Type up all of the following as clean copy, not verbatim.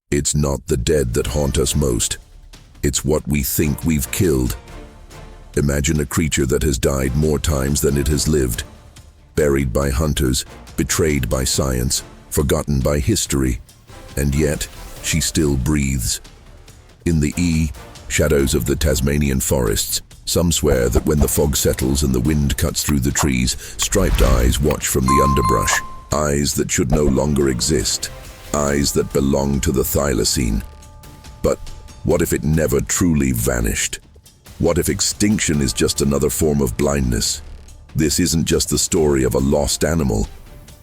It's not the dead that haunt us most. It's what we think we've killed. Imagine a creature that has died more times than it has lived. Buried by hunters, betrayed by science, forgotten by history. And yet, she still breathes. In the shadows of the Tasmanian forests, some swear that when the fog settles and the wind cuts through the trees, striped eyes watch from the underbrush. Eyes that should no longer exist. Eyes that belong to the Thylacine. But what if it never truly vanished? What if extinction is just another form of blindness? This isn't just the story of a lost animal.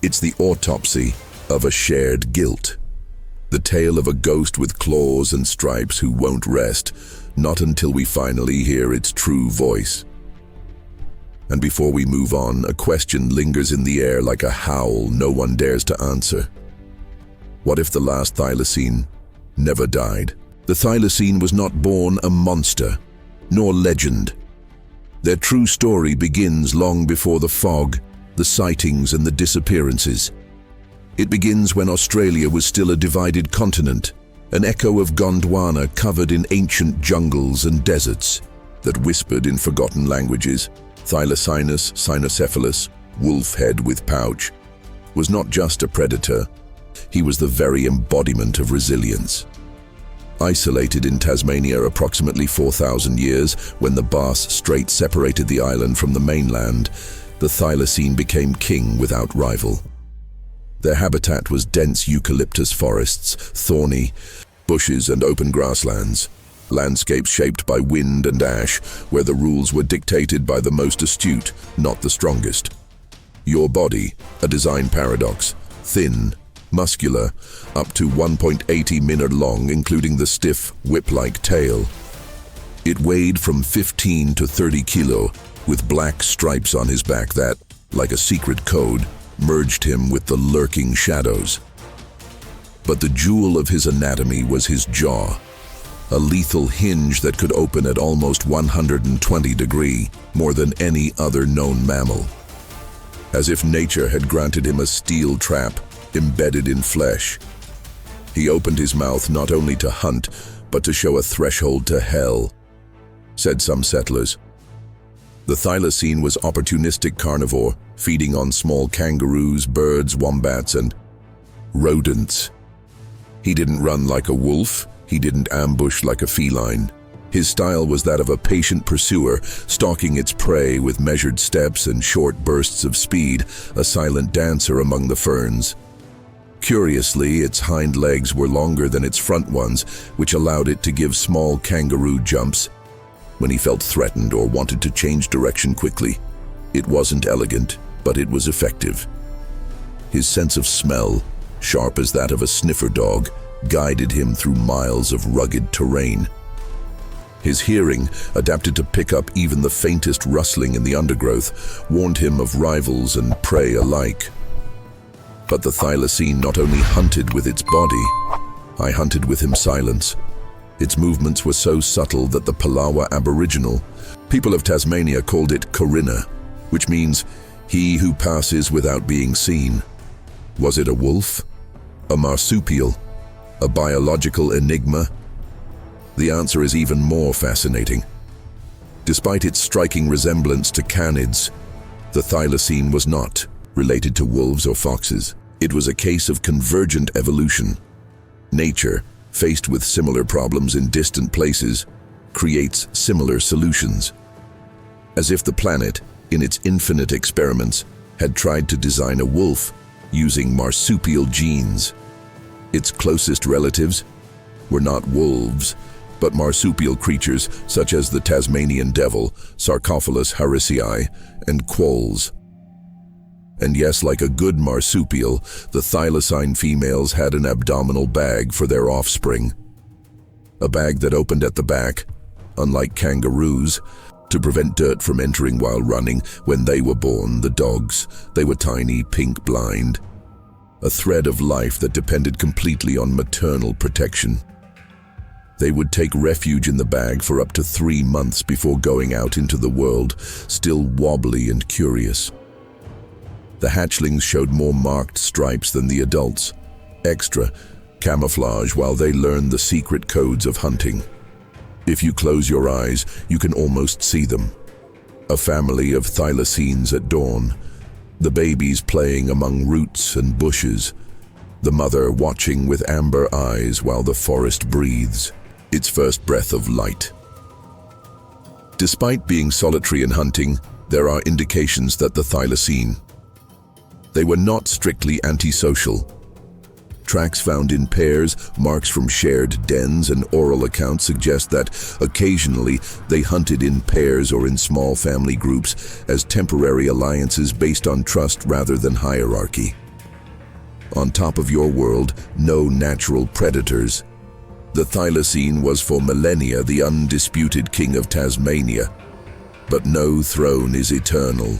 It's the autopsy of a shared guilt. The tale of a ghost with claws and stripes who won't rest, not until we finally hear its true voice. And before we move on, a question lingers in the air like a howl no one dares to answer. What if the last Thylacine never died? The Thylacine was not born a monster, nor legend. Their true story begins long before the fog, the sightings and the disappearances. It begins when Australia was still a divided continent, an echo of Gondwana covered in ancient jungles and deserts that whispered in forgotten languages. Thylacinus, cynocephalus, wolf head with pouch, was not just a predator, he was the very embodiment of resilience. Isolated in Tasmania approximately 4,000 years, when the Bass Strait separated the island from the mainland, the Thylacine became king without rival. Their habitat was dense eucalyptus forests, thorny bushes and open grasslands, landscapes shaped by wind and ash, where the rules were dictated by the most astute, not the strongest. Your body, a design paradox, thin, muscular, up to 1.80 meter long, including the stiff, whip-like tail. It weighed from 15 to 30 kilo, with black stripes on his back that, like a secret code, merged him with the lurking shadows. But the jewel of his anatomy was his jaw, a lethal hinge that could open at almost 120 degrees, more than any other known mammal. As if nature had granted him a steel trap embedded in flesh. He opened his mouth not only to hunt, but to show a threshold to hell, said some settlers. The Thylacine was opportunistic carnivore, feeding on small kangaroos, birds, wombats, and rodents. He didn't run like a wolf, he didn't ambush like a feline. His style was that of a patient pursuer, stalking its prey with measured steps and short bursts of speed, a silent dancer among the ferns. Curiously, its hind legs were longer than its front ones, which allowed it to give small kangaroo jumps when he felt threatened or wanted to change direction quickly. It wasn't elegant, but it was effective. His sense of smell, sharp as that of a sniffer dog, guided him through miles of rugged terrain. His hearing, adapted to pick up even the faintest rustling in the undergrowth, warned him of rivals and prey alike. But the Thylacine not only hunted with its body, I hunted with him silence. Its movements were so subtle that the Palawa Aboriginal people of Tasmania called it Corinna, which means he who passes without being seen. Was it a wolf? A marsupial? A biological enigma? The answer is even more fascinating. Despite its striking resemblance to canids, the Thylacine was not related to wolves or foxes. It was a case of convergent evolution. Nature, faced with similar problems in distant places, creates similar solutions. As if the planet, in its infinite experiments, had tried to design a wolf using marsupial genes. Its closest relatives were not wolves, but marsupial creatures such as the Tasmanian devil, Sarcophagus harrisii, and quolls. And yes, like a good marsupial, the Thylacine females had an abdominal bag for their offspring. A bag that opened at the back, unlike kangaroos, to prevent dirt from entering while running. When they were born, the dogs, they were tiny, pink blind. A thread of life that depended completely on maternal protection. They would take refuge in the bag for up to 3 months before going out into the world, still wobbly and curious. The hatchlings showed more marked stripes than the adults, extra, camouflage while they learn the secret codes of hunting. If you close your eyes, you can almost see them. A family of thylacines at dawn, the babies playing among roots and bushes, the mother watching with amber eyes while the forest breathes its first breath of light. Despite being solitary in hunting, there are indications that the thylacine, they were not strictly antisocial. Tracks found in pairs, marks from shared dens, and oral accounts suggest that occasionally they hunted in pairs or in small family groups as temporary alliances based on trust rather than hierarchy. On top of your world, no natural predators. The thylacine was for millennia the undisputed king of Tasmania, but no throne is eternal.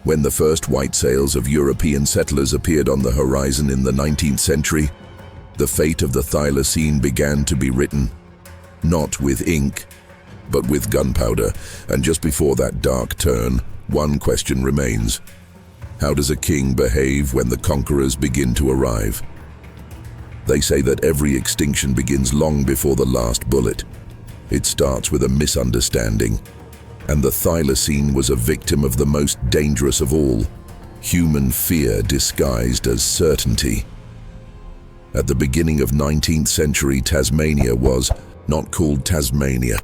When the first white sails of European settlers appeared on the horizon in the 19th century, the fate of the thylacine began to be written, not with ink, but with gunpowder. And just before that dark turn, one question remains. How does a king behave when the conquerors begin to arrive? They say that every extinction begins long before the last bullet. It starts with a misunderstanding. And the thylacine was a victim of the most dangerous of all, human fear disguised as certainty. At the beginning of 19th century, Tasmania was not called Tasmania,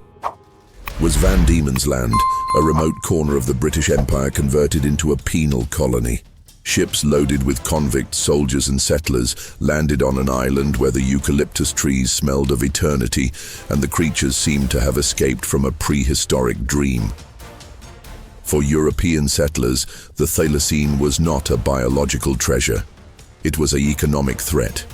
was Van Diemen's Land, a remote corner of the British Empire converted into a penal colony. Ships loaded with convict soldiers and settlers landed on an island where the eucalyptus trees smelled of eternity, and the creatures seemed to have escaped from a prehistoric dream. For European settlers, the thylacine was not a biological treasure. It was an economic threat.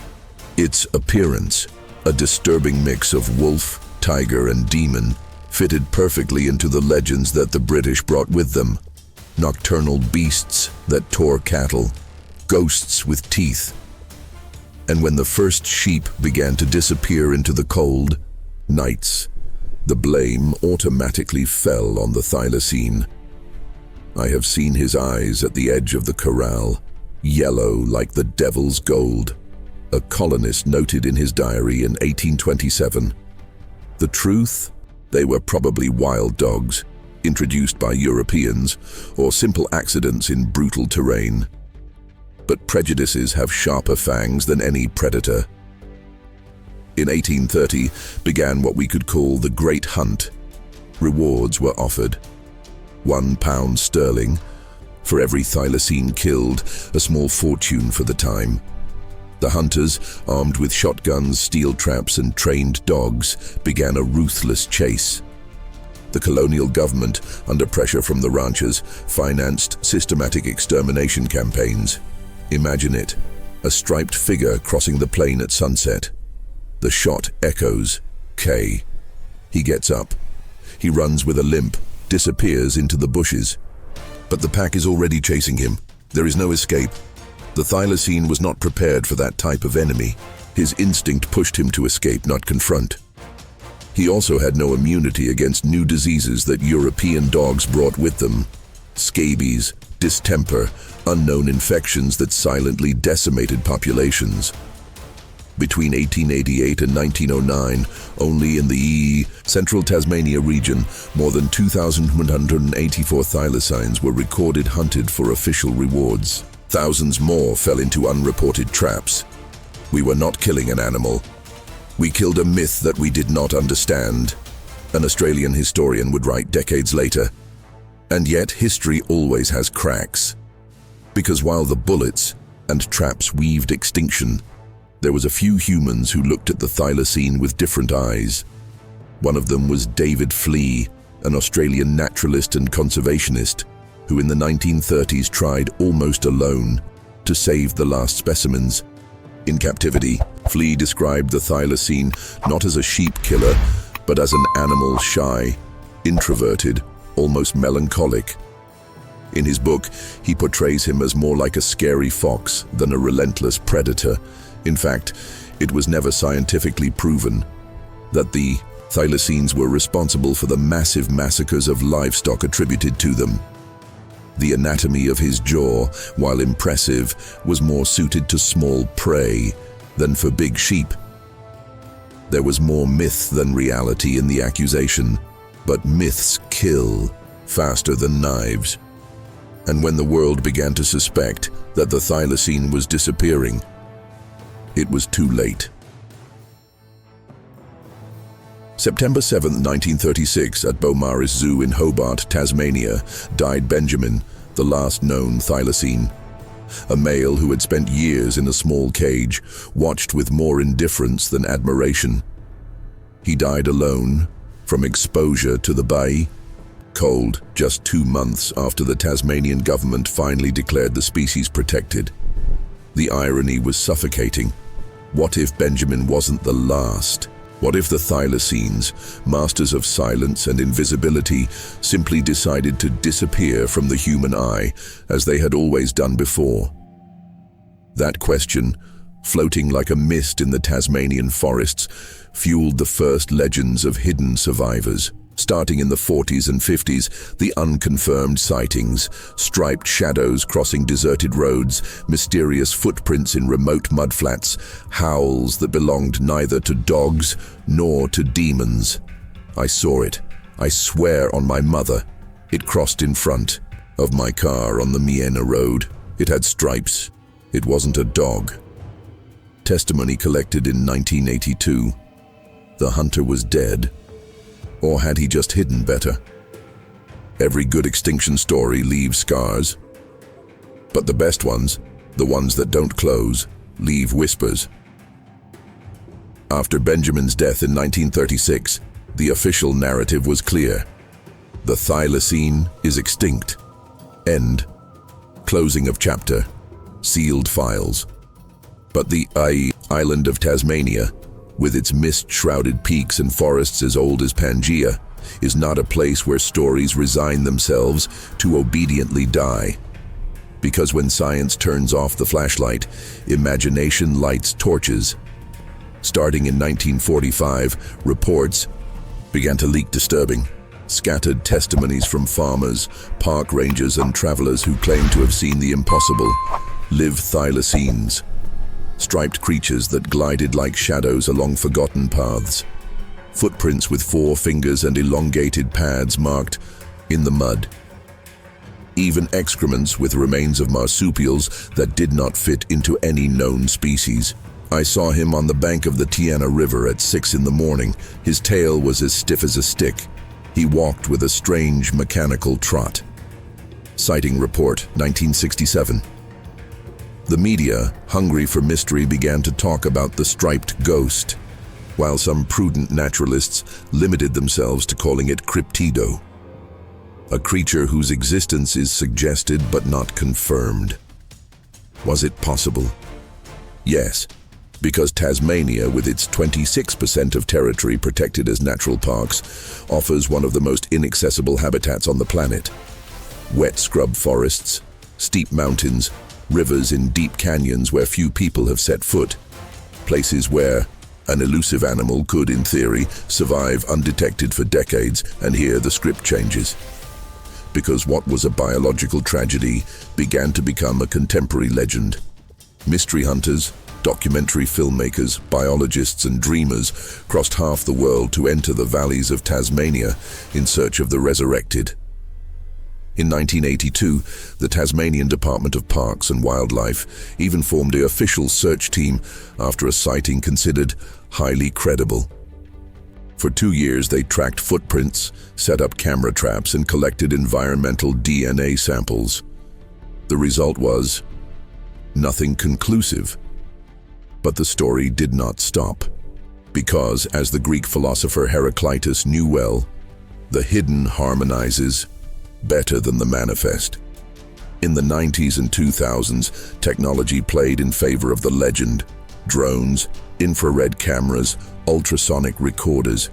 Its appearance, a disturbing mix of wolf, tiger, and demon, fitted perfectly into the legends that the British brought with them. Nocturnal beasts that tore cattle, ghosts with teeth. And when the first sheep began to disappear into the cold nights, the blame automatically fell on the thylacine. I have seen his eyes at the edge of the corral, yellow like the devil's gold. A colonist noted in his diary in 1827. The truth? They were probably wild dogs, introduced by Europeans, or simple accidents in brutal terrain. But prejudices have sharper fangs than any predator. In 1830 began what we could call the Great Hunt. Rewards were offered. £1 for every thylacine killed, a small fortune for the time. The hunters, armed with shotguns, steel traps, and trained dogs, began a ruthless chase. The colonial government, under pressure from the ranchers, financed systematic extermination campaigns. Imagine it, a striped figure crossing the plain at sunset. The shot echoes. K. He gets up. He runs with a limp, disappears into the bushes. But the pack is already chasing him. There is no escape. The thylacine was not prepared for that type of enemy. His instinct pushed him to escape, not confront. He also had no immunity against new diseases that European dogs brought with them. Scabies, distemper, unknown infections that silently decimated populations. Between 1888 and 1909, only in the central Tasmania region, more than 2,184 thylacines were recorded hunted for official rewards. Thousands more fell into unreported traps. We were not killing an animal. We killed a myth that we did not understand, an Australian historian would write decades later. And yet history always has cracks. Because while the bullets and traps weaved extinction, there was a few humans who looked at the thylacine with different eyes. One of them was David Fleay, an Australian naturalist and conservationist, who in the 1930s tried almost alone to save the last specimens. In captivity, Fleay described the thylacine not as a sheep killer, but as an animal shy, introverted, almost melancholic. In his book, he portrays him as more like a scary fox than a relentless predator. In fact, it was never scientifically proven that the thylacines were responsible for the massive massacres of livestock attributed to them. The anatomy of his jaw, while impressive, was more suited to small prey, than for big sheep. There was more myth than reality in the accusation, but myths kill faster than knives. And when the world began to suspect that the Thylacine was disappearing, it was too late. September 7, 1936, at Beaumaris Zoo in Hobart, Tasmania, died Benjamin, the last known Thylacine. A male who had spent years in a small cage, watched with more indifference than admiration. He died alone, from exposure to the bay, cold, just 2 months after the Tasmanian government finally declared the species protected. The irony was suffocating. What if Benjamin wasn't the last? What if the Thylacines, masters of silence and invisibility, simply decided to disappear from the human eye, as they had always done before? That question, floating like a mist in the Tasmanian forests, fueled the first legends of hidden survivors. Starting in the 40s and 50s, the unconfirmed sightings, striped shadows crossing deserted roads, mysterious footprints in remote mudflats, howls that belonged neither to dogs nor to demons. I saw it. I swear on my mother. It crossed in front of my car on the Miena Road. It had stripes. It wasn't a dog. Testimony collected in 1982. The hunter was dead. Or had he just hidden better? Every good extinction story leaves scars. But the best ones, the ones that don't close, leave whispers. After Benjamin's death in 1936, the official narrative was clear. The Thylacine is extinct. End. Closing of chapter. Sealed files. But the island of Tasmania, with its mist-shrouded peaks and forests as old as Pangaea, is not a place where stories resign themselves to obediently die. Because when science turns off the flashlight, imagination lights torches. Starting in 1945, reports began to leak disturbing, scattered testimonies from farmers, park rangers, and travelers who claimed to have seen the impossible, live Thylacines. Striped creatures that glided like shadows along forgotten paths. Footprints with 4 fingers and elongated pads marked in the mud. Even excrements with remains of marsupials that did not fit into any known species. I saw him on the bank of the Tiana River at 6 in the morning. His tail was as stiff as a stick. He walked with a strange mechanical trot. Sighting report, 1967. The media, hungry for mystery, began to talk about the striped ghost, while some prudent naturalists limited themselves to calling it cryptido, a creature whose existence is suggested but not confirmed. Was it possible? Yes, because Tasmania, with its 26% of territory protected as natural parks, offers one of the most inaccessible habitats on the planet. Wet scrub forests, steep mountains, rivers in deep canyons where few people have set foot. Places where an elusive animal could, in theory, survive undetected for decades, and here the script changes. Because what was a biological tragedy began to become a contemporary legend. Mystery hunters, documentary filmmakers, biologists, and dreamers crossed half the world to enter the valleys of Tasmania in search of the resurrected. In 1982, the Tasmanian Department of Parks and Wildlife even formed an official search team after a sighting considered highly credible. For 2 years, they tracked footprints, set up camera traps, and collected environmental DNA samples. The result was nothing conclusive. But the story did not stop. Because, as the Greek philosopher Heraclitus knew well, the hidden harmonizes better than the manifest. In the 90s and 2000s, technology played in favor of the legend. Drones, infrared cameras, ultrasonic recorders.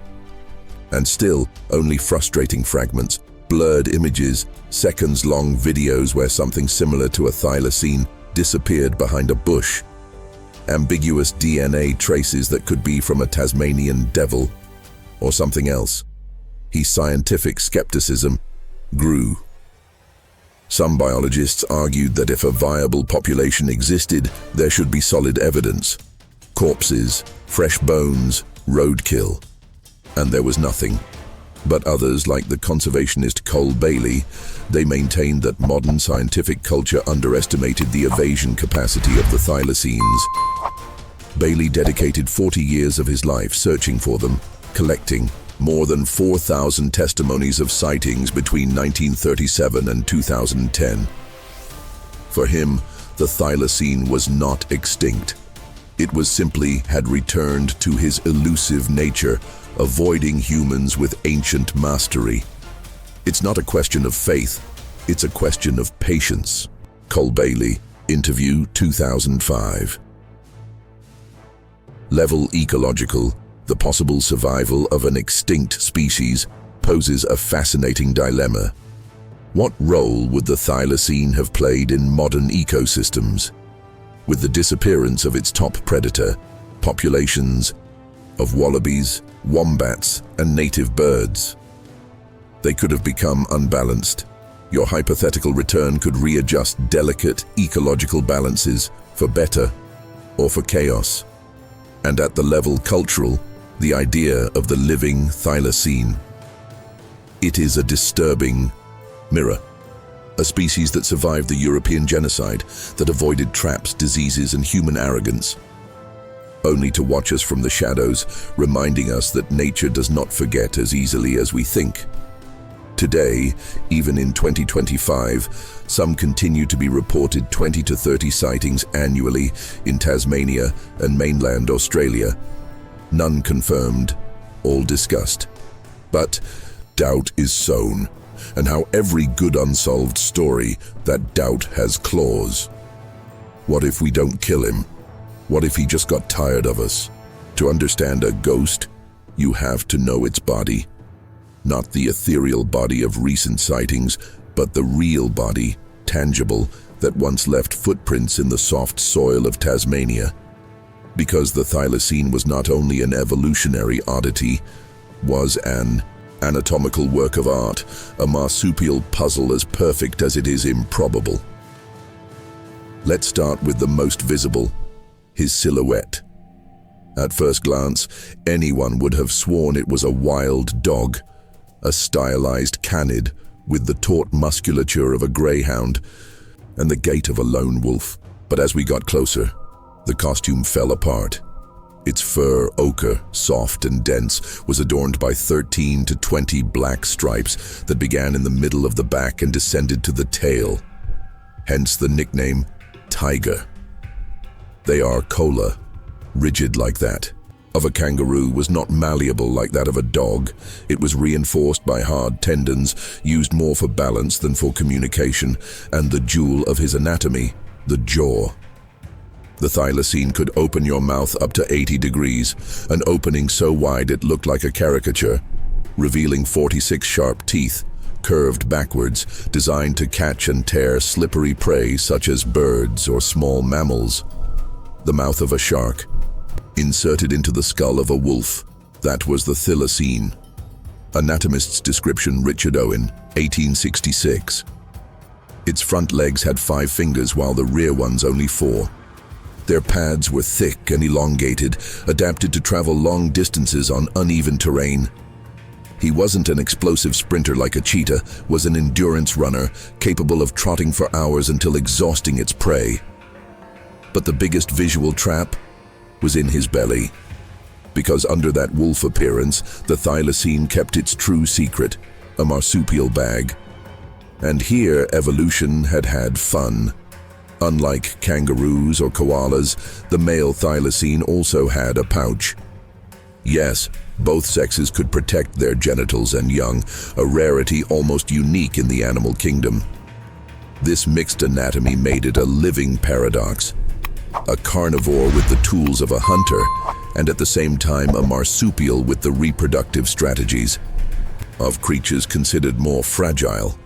And still, only frustrating fragments, blurred images, seconds-long videos where something similar to a thylacine disappeared behind a bush. Ambiguous DNA traces that could be from a Tasmanian devil or something else. His scientific skepticism grew. Some biologists argued that if a viable population existed, there should be solid evidence. Corpses, fresh bones, roadkill. And there was nothing. But others, like the conservationist Cole Bailey, they maintained that modern scientific culture underestimated the evasion capacity of the thylacines. Bailey dedicated 40 years of his life searching for them, collecting more than 4,000 testimonies of sightings between 1937 and 2010. For him, the thylacine was not extinct. It was simply had returned to his elusive nature, avoiding humans with ancient mastery. It's not a question of faith, it's a question of patience. Cole Bailey, interview 2005. Level ecological, the possible survival of an extinct species poses a fascinating dilemma. What role would the thylacine have played in modern ecosystems? With the disappearance of its top predator, populations of wallabies, wombats, and native birds, they could have become unbalanced. Your hypothetical return could readjust delicate ecological balances for better or for chaos. And at the level cultural, the idea of the living thylacine. It is a disturbing mirror. A species that survived the European genocide, that avoided traps, diseases, and human arrogance, only to watch us from the shadows, reminding us that nature does not forget as easily as we think. Today, even in 2025, some continue to be reported 20 to 30 sightings annually in Tasmania and mainland Australia. None confirmed, all discussed. But doubt is sown, and how every good unsolved story, that doubt has claws. What if we don't kill him? What if he just got tired of us? To understand a ghost, you have to know its body. Not the ethereal body of recent sightings, but the real body, tangible, that once left footprints in the soft soil of Tasmania. Because the thylacine was not only an evolutionary oddity, was an anatomical work of art, a marsupial puzzle as perfect as it is improbable. Let's start with the most visible, his silhouette. At first glance, anyone would have sworn it was a wild dog, a stylized canid with the taut musculature of a greyhound and the gait of a lone wolf. But as we got closer, the costume fell apart. Its fur, ochre, soft and dense, was adorned by 13 to 20 black stripes that began in the middle of the back and descended to the tail. Hence the nickname Tiger. They are cola, rigid like that. Of a kangaroo was not malleable like that of a dog. It was reinforced by hard tendons, used more for balance than for communication, and the jewel of his anatomy, the jaw. The thylacine could open your mouth up to 80 degrees, an opening so wide it looked like a caricature, revealing 46 sharp teeth, curved backwards, designed to catch and tear slippery prey such as birds or small mammals. The mouth of a shark, inserted into the skull of a wolf, that was the Thylacine. Anatomist's description, Richard Owen, 1866. Its front legs had 5 fingers while the rear ones only 4. Their pads were thick and elongated, adapted to travel long distances on uneven terrain. He wasn't an explosive sprinter like a cheetah, was an endurance runner, capable of trotting for hours until exhausting its prey. But the biggest visual trap was in his belly. Because under that wolf appearance, the thylacine kept its true secret, a marsupial bag. And here evolution had had fun. Unlike kangaroos or koalas, the male thylacine also had a pouch. Yes, both sexes could protect their genitals and young, a rarity almost unique in the animal kingdom. This mixed anatomy made it a living paradox. A carnivore with the tools of a hunter, and at the same time a marsupial with the reproductive strategies of creatures considered more fragile.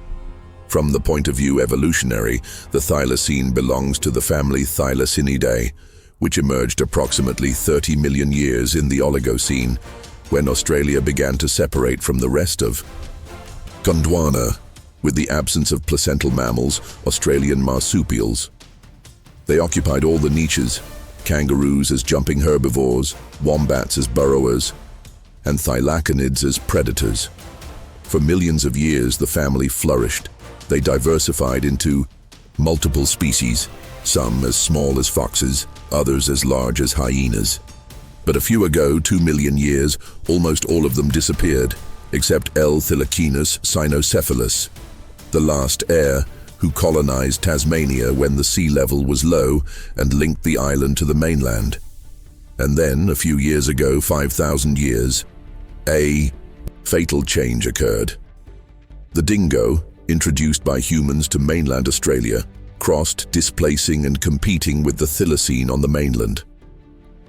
From the point of view evolutionary, the thylacine belongs to the family Thylacinidae, which emerged approximately 30 million years in the Oligocene, when Australia began to separate from the rest of Gondwana, with the absence of placental mammals, Australian marsupials. They occupied all the niches, kangaroos as jumping herbivores, wombats as burrowers, and thylacinids as predators. For millions of years, the family flourished. They diversified into multiple species, some as small as foxes, others as large as hyenas. But a few ago, 2 million years, almost all of them disappeared, except L. Thylacinus cynocephalus, the last heir who colonized Tasmania when the sea level was low and linked the island to the mainland. And then, a few years ago, 5,000 years, a fatal change occurred. The dingo, introduced by humans to mainland Australia, crossed, displacing and competing with the Thylacine on the mainland.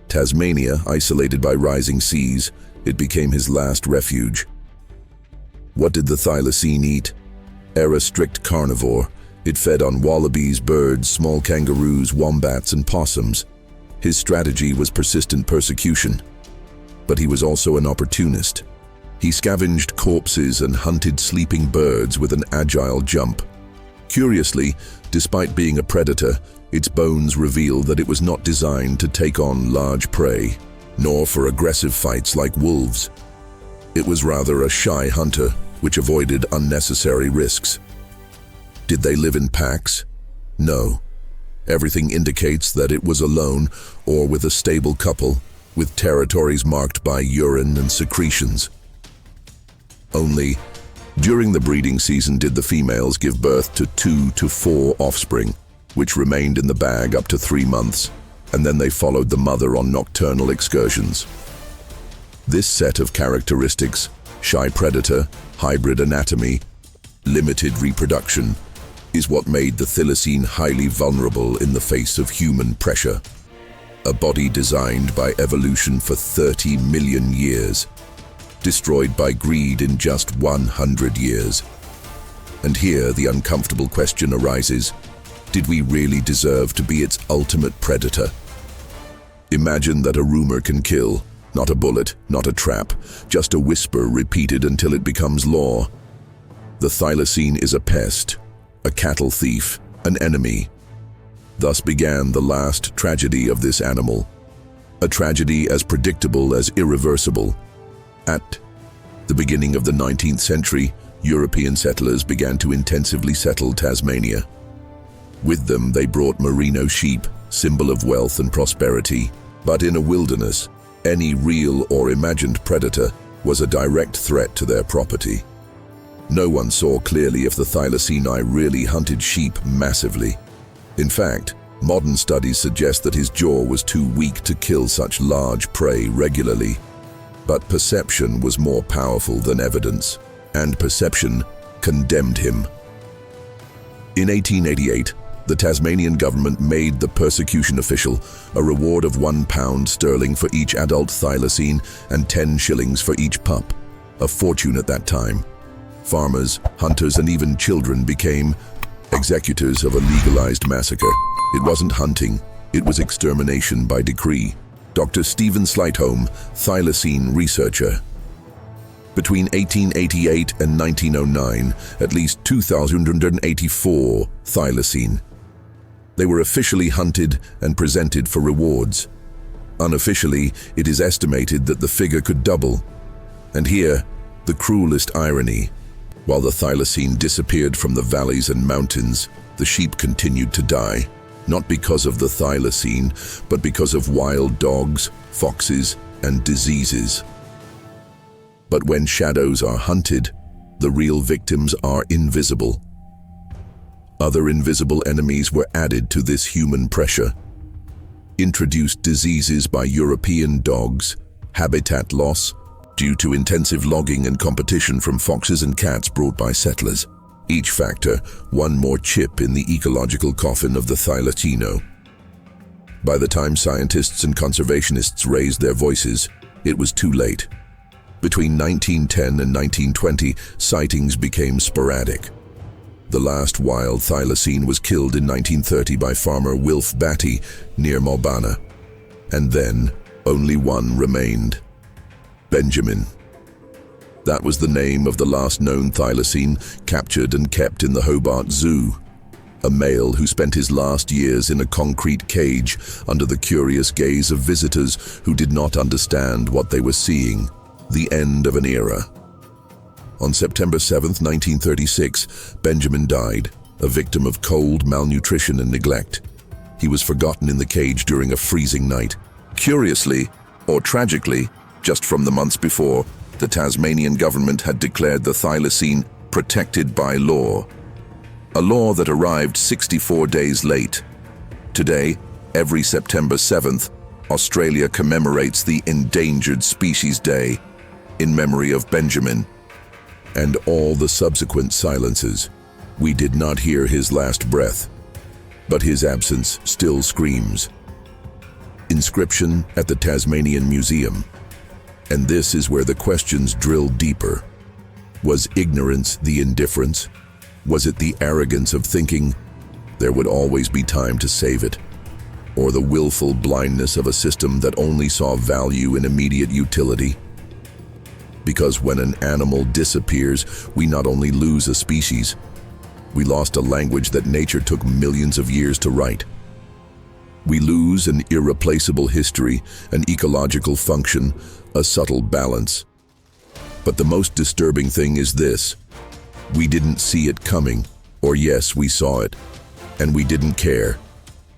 Tasmania, isolated by rising seas, it became his last refuge. What did the Thylacine eat? A strict carnivore. It fed on wallabies, birds, small kangaroos, wombats, and possums. His strategy was persistent persecution. But he was also an opportunist. He scavenged corpses and hunted sleeping birds with an agile jump. Curiously, despite being a predator, its bones reveal that it was not designed to take on large prey, nor for aggressive fights like wolves. It was rather a shy hunter, which avoided unnecessary risks. Did they live in packs? No. Everything indicates that it was alone or with a stable couple, with territories marked by urine and secretions. Only, during the breeding season did the females give birth to 2 to 4 offspring, which remained in the bag up to 3 months, and then they followed the mother on nocturnal excursions. This set of characteristics, shy predator, hybrid anatomy, limited reproduction, is what made the Thylacine highly vulnerable in the face of human pressure. A body designed by evolution for 30 million years, destroyed by greed in just 100 years. And here the uncomfortable question arises, did we really deserve to be its ultimate predator? Imagine that a rumor can kill, not a bullet, not a trap, just a whisper repeated until it becomes law. The Thylacine is a pest, a cattle thief, an enemy. Thus began the last tragedy of this animal, a tragedy as predictable as irreversible. At the beginning of the 19th century, European settlers began to intensively settle Tasmania. With them, they brought merino sheep, symbol of wealth and prosperity. But in a wilderness, any real or imagined predator was a direct threat to their property. No one saw clearly if the Thylacini really hunted sheep massively. In fact, modern studies suggest that his jaw was too weak to kill such large prey regularly. But perception was more powerful than evidence, and perception condemned him. In 1888, the Tasmanian government made the persecution official, a reward of £1 for each adult thylacine and 10 shillings for each pup, a fortune at that time. Farmers, hunters, and even children became executors of a legalized massacre. It wasn't hunting, it was extermination by decree. Dr. Stephen Slightholme, Thylacine researcher. Between 1888 and 1909, at least 2,084 thylacine. They were officially hunted and presented for rewards. Unofficially, it is estimated that the figure could double. And here, the cruelest irony. While the thylacine disappeared from the valleys and mountains, the sheep continued to die, not because of the thylacine, but because of wild dogs, foxes, and diseases. But when shadows are hunted, the real victims are invisible. Other invisible enemies were added to this human pressure. Introduced diseases by European dogs, habitat loss, due to intensive logging and competition from foxes and cats brought by settlers. Each factor, one more chip in the ecological coffin of the Thylacino. By the time scientists and conservationists raised their voices, it was too late. Between 1910 and 1920, sightings became sporadic. The last wild thylacine was killed in 1930 by farmer Wilf Batty near Mulbana. And then, only one remained. Benjamin. That was the name of the last known thylacine, captured and kept in the Hobart Zoo. a male who spent his last years in a concrete cage under the curious gaze of visitors who did not understand what they were seeing. The end of an era. On September 7, 1936, Benjamin died, a victim of cold, malnutrition, and neglect. He was forgotten in the cage during a freezing night. Curiously, or tragically, just from the months before, the Tasmanian government had declared the Thylacine protected by law. A law that arrived 64 days late. Today, every September 7th, Australia commemorates the Endangered Species Day in memory of Benjamin and all the subsequent silences. We did not hear his last breath, but his absence still screams. Inscription at the Tasmanian Museum. And this is where the questions drill deeper. Was ignorance the indifference? Was it the arrogance of thinking there would always be time to save it? Or the willful blindness of a system that only saw value in immediate utility? Because when an animal disappears, we not only lose a species, we lost a language that nature took millions of years to write. We lose an irreplaceable history, an ecological function, a subtle balance. But the most disturbing thing is this. We didn't see it coming, or yes, we saw it, and we didn't care.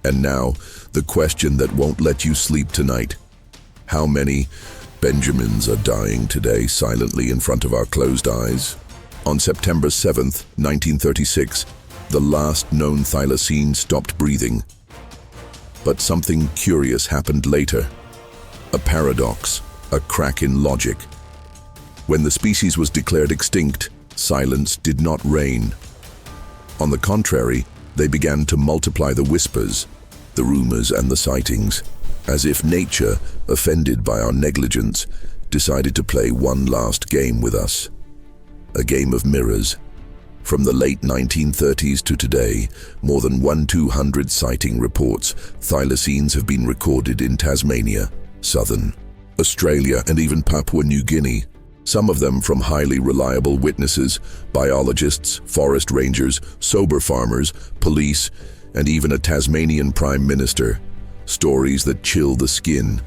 And now, the question that won't let you sleep tonight. How many Benjamins are dying today silently in front of our closed eyes? On September 7th, 1936, the last known Thylacine stopped breathing. But something curious happened later. A paradox, a crack in logic. When the species was declared extinct, silence did not reign. On the contrary, they began to multiply the whispers, the rumors and the sightings, as if nature, offended by our negligence, decided to play one last game with us. A game of mirrors. From the late 1930s to today, more than 1,200 sighting reports, thylacines have been recorded in Tasmania, southern Australia, and even Papua New Guinea. Some of them from highly reliable witnesses, biologists, forest rangers, sober farmers, police, and even a Tasmanian Prime Minister. Stories that chill the skin.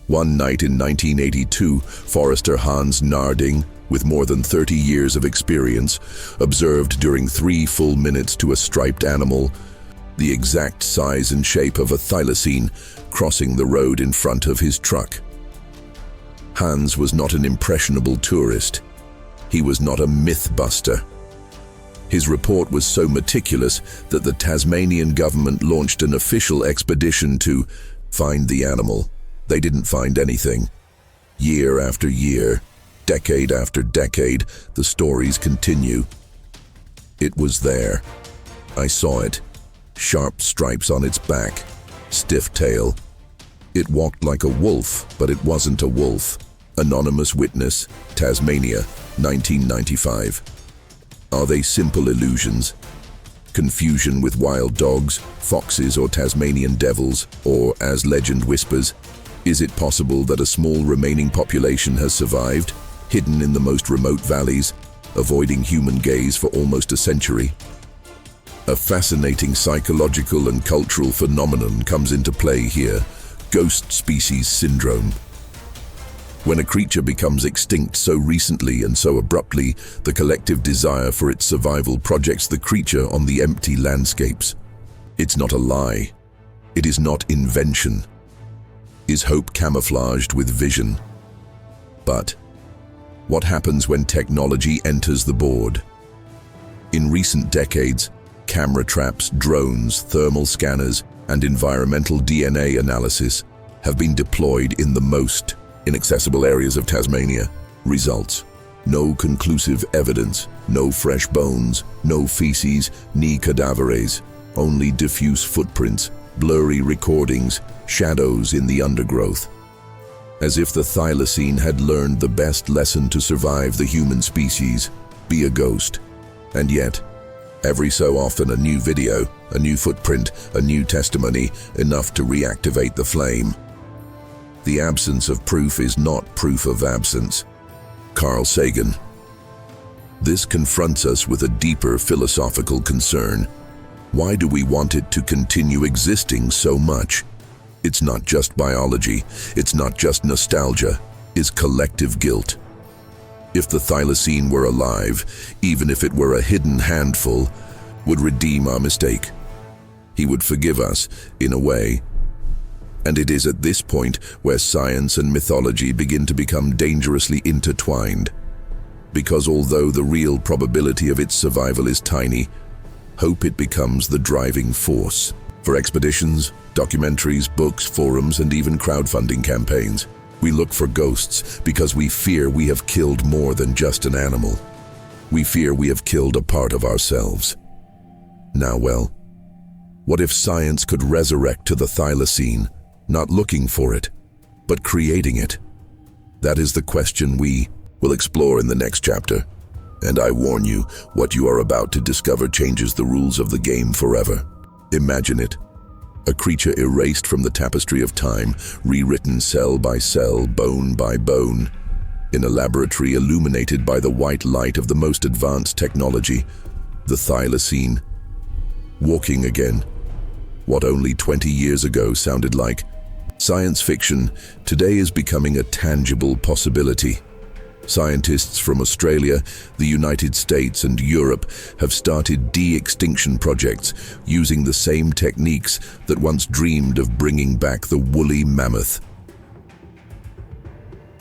One night in 1982, forester Hans Narding, with more than 30 years of experience, observed during 3 full minutes to a striped animal, the exact size and shape of a thylacine, crossing the road in front of his truck. Hans was not an impressionable tourist. He was not a myth-buster. His report was so meticulous that the Tasmanian government launched an official expedition to find the animal. They didn't find anything. Year after year, decade after decade, the stories continue. It was there. I saw it. Sharp stripes on its back, stiff tail. It walked like a wolf, but it wasn't a wolf. Anonymous witness, Tasmania, 1995. Are they simple illusions? Confusion with wild dogs, foxes, or Tasmanian devils, or, as legend whispers, is it possible that a small remaining population has survived, hidden in the most remote valleys, avoiding human gaze for almost a century? A fascinating psychological and cultural phenomenon comes into play here: ghost species syndrome. When a creature becomes extinct so recently and so abruptly, the collective desire for its survival projects the creature on the empty landscapes. It's not a lie. It is not invention. Is hope camouflaged with vision? But what happens when technology enters the board? In recent decades, camera traps, drones, thermal scanners, and environmental DNA analysis have been deployed in the most inaccessible areas of Tasmania. Results: no conclusive evidence, no fresh bones, no feces, ni cadaveres, only diffuse footprints, blurry recordings, shadows in the undergrowth. As if the thylacine had learned the best lesson to survive the human species: be a ghost. And yet, every so often a new video, a new footprint, a new testimony, enough to reactivate the flame. The absence of proof is not proof of absence. Carl Sagan. This confronts us with a deeper philosophical concern. Why do we want it to continue existing so much? It's not just biology, it's not just nostalgia, it's collective guilt. If the Thylacine were alive, even if it were a hidden handful, would redeem our mistake. He would forgive us, in a way. And it is at this point where science and mythology begin to become dangerously intertwined. Because although the real probability of its survival is tiny, hope it becomes the driving force. For expeditions, documentaries, books, forums, and even crowdfunding campaigns, we look for ghosts because we fear we have killed more than just an animal. We fear we have killed a part of ourselves. Now, well, what if science could resurrect to the Thylacine, not looking for it, but creating it? That is the question we will explore in the next chapter. And I warn you, what you are about to discover changes the rules of the game forever. Imagine it. A creature erased from the tapestry of time, rewritten cell by cell, bone by bone, in a laboratory illuminated by the white light of the most advanced technology, the Thylacine. Walking again. What only 20 years ago sounded like science fiction, today is becoming a tangible possibility. Scientists from Australia, the United States, and Europe have started de-extinction projects using the same techniques that once dreamed of bringing back the woolly mammoth.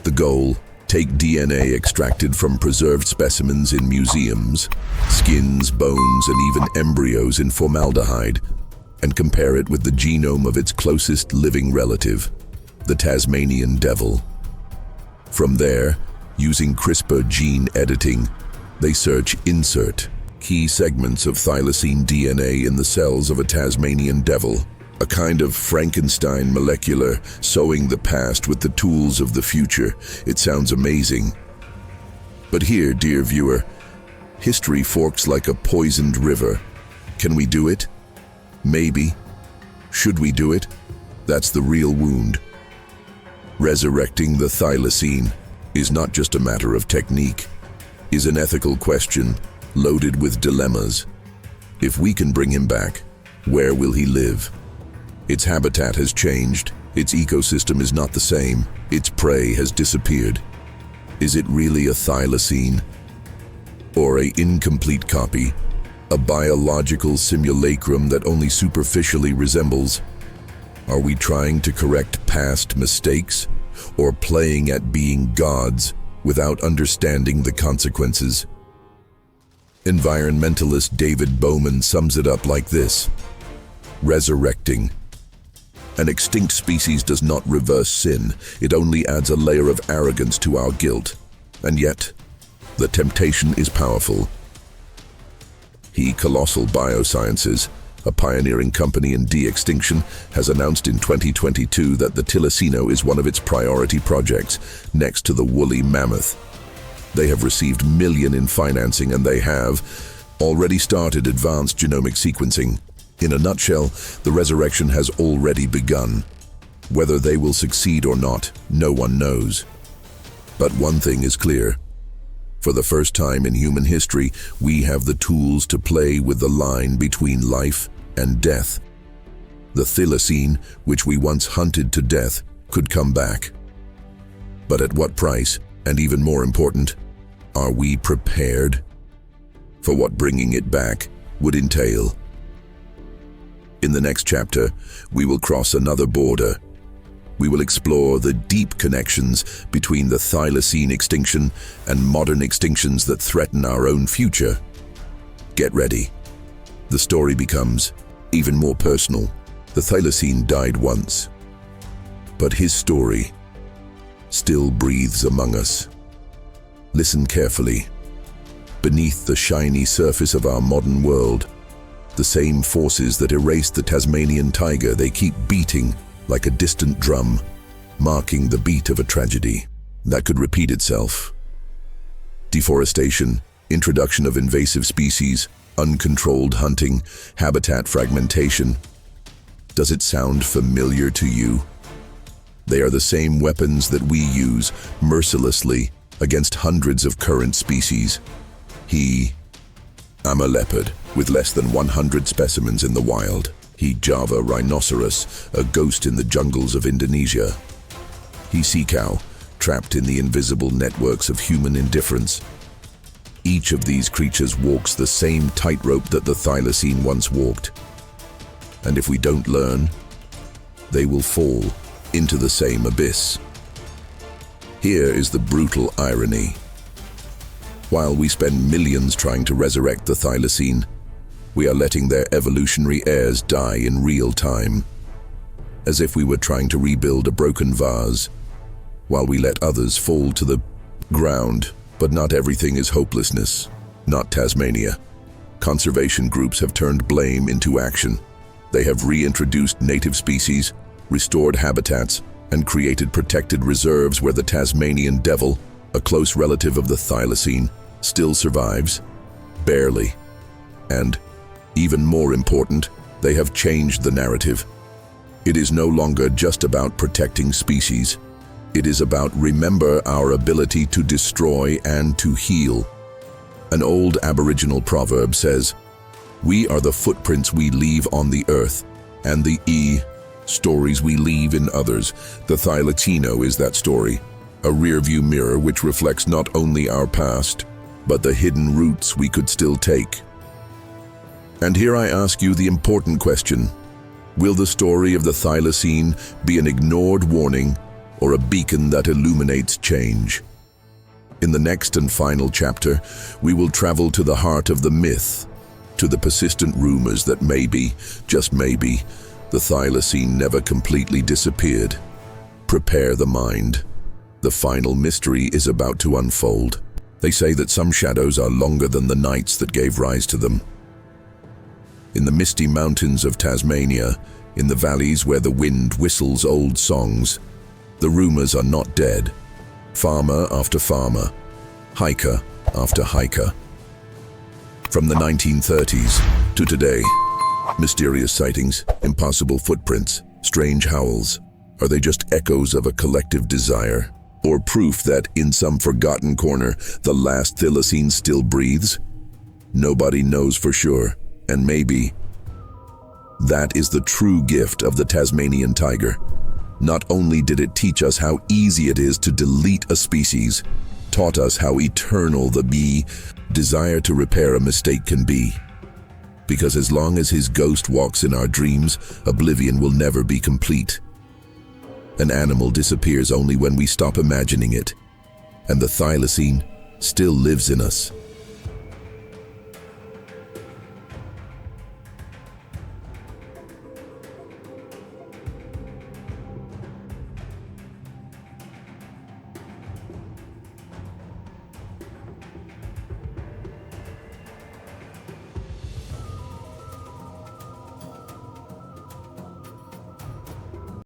The goal: take DNA extracted from preserved specimens in museums, skins, bones, and even embryos in formaldehyde, and compare it with the genome of its closest living relative, the Tasmanian devil. From there, using CRISPR gene editing, they insert key segments of thylacine DNA in the cells of a Tasmanian devil, a kind of Frankenstein molecular, sewing the past with the tools of the future. It sounds amazing. But here, dear viewer, history forks like a poisoned river. Can we do it? Maybe. Should we do it? That's the real wound. Resurrecting the Thylacine is not just a matter of technique, is an ethical question loaded with dilemmas. If we can bring him back, where will he live? Its habitat has changed, its ecosystem is not the same, its prey has disappeared. Is it really a Thylacine? Or an incomplete copy? A biological simulacrum that only superficially resembles? Are we trying to correct past mistakes? Or playing at being gods without understanding the consequences? Environmentalist David Bowman sums it up like this: resurrecting. An extinct species does not reverse sin, it only adds a layer of arrogance to our guilt. And yet, the temptation is powerful. Colossal Biosciences, a pioneering company in de-extinction, has announced in 2022 that the Thylacinus is one of its priority projects, next to the woolly mammoth. They have received millions in financing, and they have already started advanced genomic sequencing. In a nutshell, the resurrection has already begun. Whether they will succeed or not, no one knows. But one thing is clear. For the first time in human history, we have the tools to play with the line between life and death. The Thylacine, which we once hunted to death, could come back. But at what price? And even more important, are we prepared for what bringing it back would entail? In the next chapter, we will cross another border. We will explore the deep connections between the Thylacine extinction and modern extinctions that threaten our own future. Get ready. The story becomes even more personal. The Thylacine died once, but his story still breathes among us. Listen carefully. Beneath the shiny surface of our modern world, the same forces that erased the Tasmanian tiger, they keep beating like a distant drum, marking the beat of a tragedy that could repeat itself. Deforestation, introduction of invasive species, uncontrolled hunting, habitat fragmentation. Does it sound familiar to you? They are the same weapons that we use mercilessly against hundreds of current species. I'm a leopard, with less than 100 specimens in the wild. He Java rhinoceros, a ghost in the jungles of Indonesia. He sea cow, trapped in the invisible networks of human indifference. Each of these creatures walks the same tightrope that the Thylacine once walked. And if we don't learn, they will fall into the same abyss. Here is the brutal irony. While we spend millions trying to resurrect the Thylacine, we are letting their evolutionary heirs die in real time, as if we were trying to rebuild a broken vase, while we let others fall to the ground. But not everything is hopelessness. Not Tasmania. Conservation groups have turned blame into action. They have reintroduced native species, restored habitats, and created protected reserves where the Tasmanian devil, a close relative of the Thylacine, still survives, barely. And, even more important, they have changed the narrative. It is no longer just about protecting species. It is about remember our ability to destroy and to heal. An old Aboriginal proverb says, "We are the footprints we leave on the earth, and the stories we leave in others." The Thylacinus is that story, a rearview mirror which reflects not only our past, but the hidden routes we could still take. And here I ask you the important question: will the story of the Thylacine be an ignored warning or a beacon that illuminates change? In the next and final chapter, we will travel to the heart of the myth, to the persistent rumors that maybe, just maybe, the Thylacine never completely disappeared. Prepare the mind. The final mystery is about to unfold. They say that some shadows are longer than the nights that gave rise to them. In the misty mountains of Tasmania, in the valleys where the wind whistles old songs, the rumors are not dead. Farmer after farmer, hiker after hiker. From the 1930s to today, mysterious sightings, impossible footprints, strange howls. Are they just echoes of a collective desire? Or proof that, in some forgotten corner, the last Thylacine still breathes? Nobody knows for sure, and maybe that is the true gift of the Tasmanian tiger. Not only did it teach us how easy it is to delete a species, taught us how eternal the desire to repair a mistake can be. Because as long as his ghost walks in our dreams, oblivion will never be complete. An animal disappears only when we stop imagining it, and the Thylacine still lives in us.